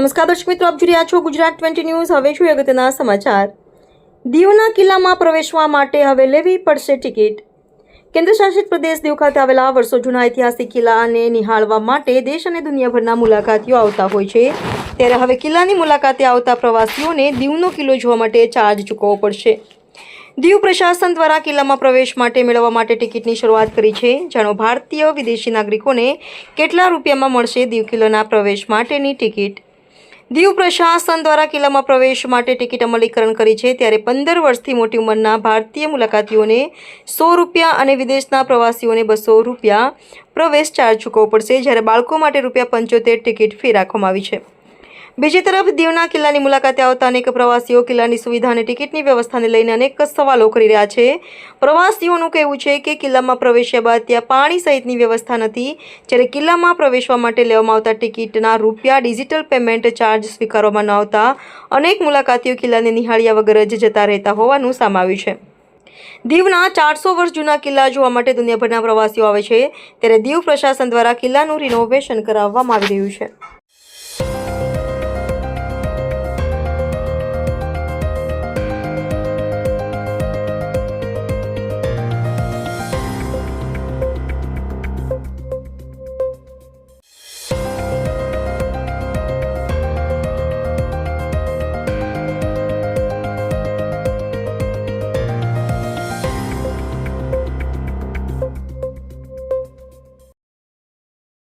નમસ્કાર દર્શક મિત્રો, આપ જોઈ રહ્યા છો ગુજરાત 20 ન્યૂઝ। હવે જોઈએ અગત્યના સમાચાર। દીવના કિલ્લામાં પ્રવેશવા માટે હવે લેવી પડશે ટિકિટ। કેન્દ્ર શાસિત પ્રદેશ દીવ ખાતે આવેલા વર્ષો જૂના ઐતિહાસિક કિલ્લાને નિહાળવા માટે દેશ અને દુનિયાભરના મુલાકાતીઓ આવતા હોય છે, ત્યારે હવે કિલ્લાની મુલાકાતે આવતા પ્રવાસીઓને દીવનો કિલ્લો જોવા માટે ચાર્જ ચૂકવવો પડશે। દીવ પ્રશાસન દ્વારા કિલ્લામાં પ્રવેશ માટે મેળવવા માટે ટિકિટની શરૂઆત કરી છે। જાણો ભારતીય વિદેશી નાગરિકોને કેટલા રૂપિયામાં મળશે દીવ કિલ્લાના પ્રવેશ માટેની ટિકિટ। દીવ પ્રશાસન દ્વારા કિલ્લામાં પ્રવેશ માટે ટિકિટ અમલીકરણ કરી છે, ત્યારે 15 વર્ષથી મોટી ઉંમરના ભારતીય મુલાકાતીઓને ₹100 અને વિદેશના પ્રવાસીઓને ₹200 પ્રવેશ ચાર્જ ચૂકવવો પડશે, જ્યારે બાળકો માટે ₹75 ટિકિટ ફી રાખવામાં આવી છે। બીજી તરફ દીવના કિલ્લાની મુલાકાતે આવતા અનેક પ્રવાસીઓ કિલ્લાની સુવિધા અને ટિકિટની વ્યવસ્થાને લઈને અનેક સવાલો કરી રહ્યા છે। પ્રવાસીઓનું કહેવું છે કે કિલ્લામાં પ્રવેશ્યા બાદ ત્યાં પાણી સહિતની વ્યવસ્થા નથી, જ્યારે કિલ્લામાં પ્રવેશવા માટે લેવામાં આવતા ટિકિટના રૂપિયા ડિજિટલ પેમેન્ટ ચાર્જ સ્વીકારવામાં ન આવતા અનેક મુલાકાતીઓ કિલ્લાને નિહાળ્યા વગર જ જતા રહેતા હોવાનું સામે આવ્યું છે। દીવના 400 વર્ષ જૂના કિલ્લા જોવા માટે દુનિયાભરના પ્રવાસીઓ આવે છે, ત્યારે દીવ પ્રશાસન દ્વારા કિલ્લાનું રિનોવેશન કરાવવામાં આવી રહ્યું છે।